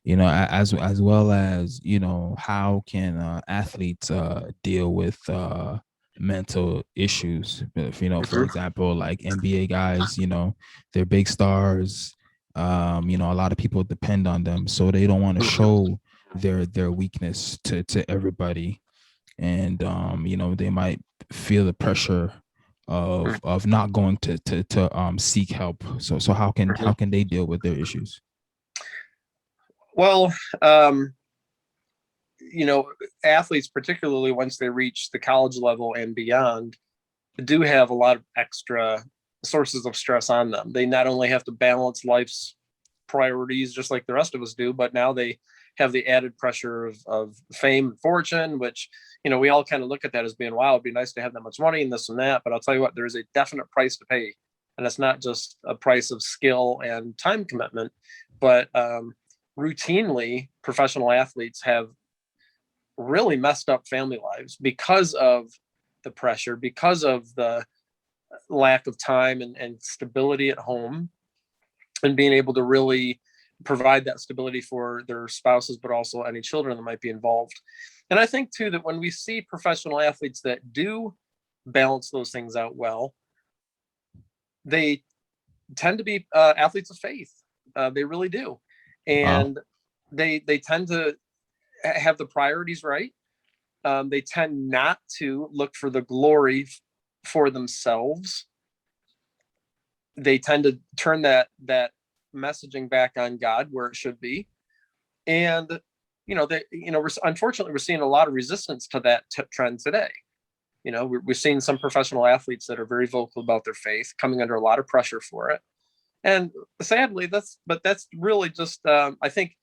as well as, how can athletes deal with mental issues. If, for Mhm. example, like NBA guys, they're big stars. A lot of people depend on them, so they don't want to Mhm. show their weakness to everybody. And they might feel the pressure of not going to seek help. So Mhm. how can they deal with their issues? Well, um, you know, athletes, particularly once they reach the college level and beyond, do have a lot of extra sources of stress on them. They not only have to balance life's priorities just like the rest of us do, but now they have the added pressure of fame and fortune, which, we all kind of look at that as being, wow, it'd be nice to have that much money and this and that. But I'll tell you what, there is a definite price to pay. And it's not just a price of skill and time commitment, but routinely professional athletes have really messed up family lives because of the pressure, because of the lack of time and stability at home, and being able to really provide that stability for their spouses, but also any children that might be involved. And I think too that when we see professional athletes that do balance those things out well, they tend to be athletes of faith. They really do, Wow. and they tend to have the priorities right. They tend not to look for the glory for themselves. They tend to turn that messaging back on God where it should be. And unfortunately we're seeing a lot of resistance to that trend today. We're seeing some professional athletes that are very vocal about their faith coming under a lot of pressure for it. And sadly, that's really just I think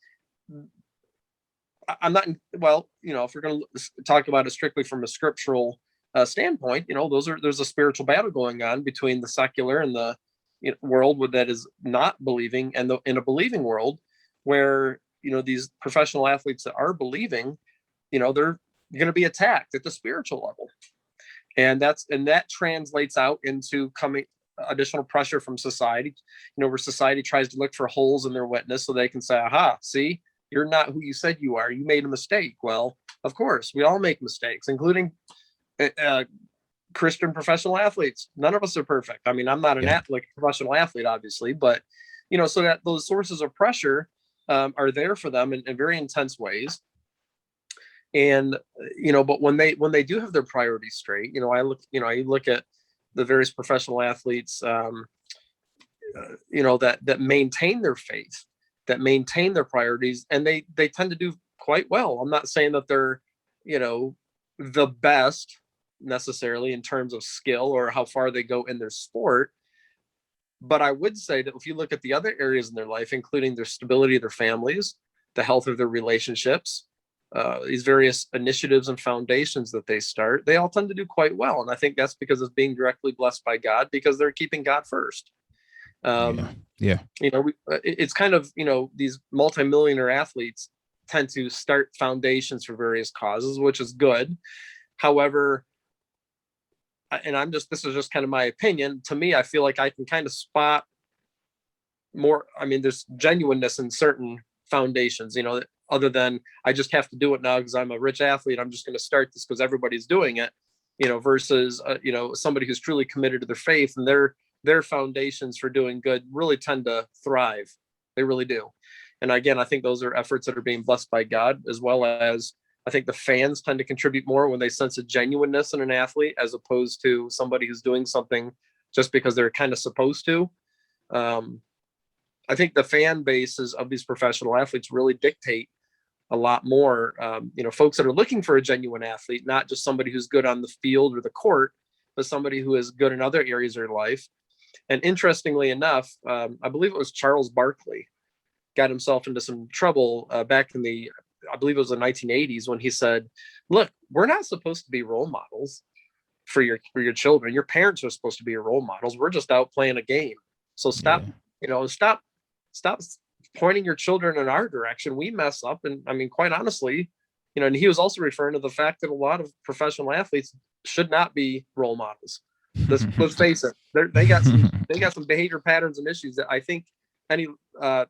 I'm not well, if we're going to talk about it strictly from a scriptural standpoint, there's a spiritual battle going on between the secular and the world that is not believing, and in a believing world where these professional athletes that are believing, they're going to be attacked at the spiritual level, and that translates out into coming additional pressure from society, where society tries to look for holes in their witness so they can say, aha, see, you're not who you said you are, you made a mistake. Well, of course we all make mistakes, including uh, Christian professional athletes. None of us are perfect. I mean, I'm not an Yeah. athlete, professional athlete, obviously, but so that those sources of pressure are there for them in very intense ways. And but when they do have their priorities straight, I look at the various professional athletes, that maintain their faith, that maintain their priorities, and they tend to do quite well. I'm not saying that they're you know the best necessarily in terms of skill or how far they go in their sport, but I would say that if you look at the other areas in their life, including their stability of their families, the health of their relationships, these various initiatives and foundations that they start, they all tend to do quite well. And I think that's because of being directly blessed by God, because they're keeping God first. Yeah. Um, Yeah. it's kind of, these multimillionaire athletes tend to start foundations for various causes, which is good. However, and this is just kind of my opinion. To me, I feel like I can kind of spot more. I mean, there's genuineness in certain foundations, other than I just have to do it now because I'm a rich athlete. I'm just going to start this because everybody's doing it, versus, somebody who's truly committed to their faith, and their foundations for doing good really tend to thrive. They really do. And again, I think those are efforts that are being blessed by God, as well as I think the fans tend to contribute more when they sense a genuineness in an athlete, as opposed to somebody who's doing something just because they're kind of supposed to. Um, I think the fan bases of these professional athletes really dictate a lot more. Folks that are looking for a genuine athlete, not just somebody who's good on the field or the court, but somebody who is good in other areas of their life. And interestingly enough, I believe it was Charles Barkley got himself into some trouble back in I believe it was the 1980s, when he said, "Look, we're not supposed to be role models for your children. Your parents are supposed to be your role models. We're just out playing a game. So stop, Yeah. stop pointing your children in our direction. We mess up." And I mean, quite honestly, and he was also referring to the fact that a lot of professional athletes should not be role models. Let's face it, they got some behavior patterns and issues that I think any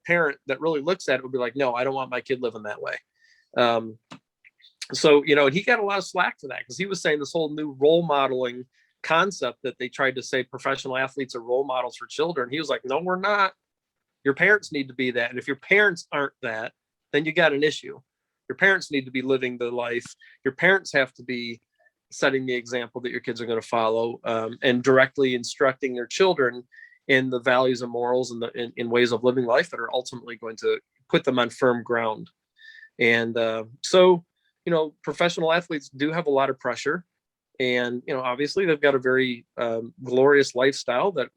parent that really looks at it would be like, no, I don't want my kid living that way. So, he got a lot of slack for that, because he was saying this whole new role modeling concept that they tried to say professional athletes are role models for children. He was like, no, we're not. Your parents need to be that. And if your parents aren't that, then you got an issue. Your parents need to be living the life. Your parents have to be setting the example that your kids are going to follow, and directly instructing their children in the values and morals and in ways of living life that are ultimately going to put them on firm ground. And so, professional athletes do have a lot of pressure, and, obviously they've got a very glorious lifestyle that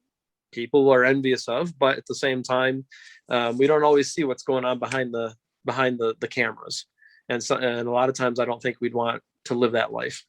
people are envious of, but at the same time, we don't always see what's going on behind the cameras. And a lot of times I don't think we'd want to live that life.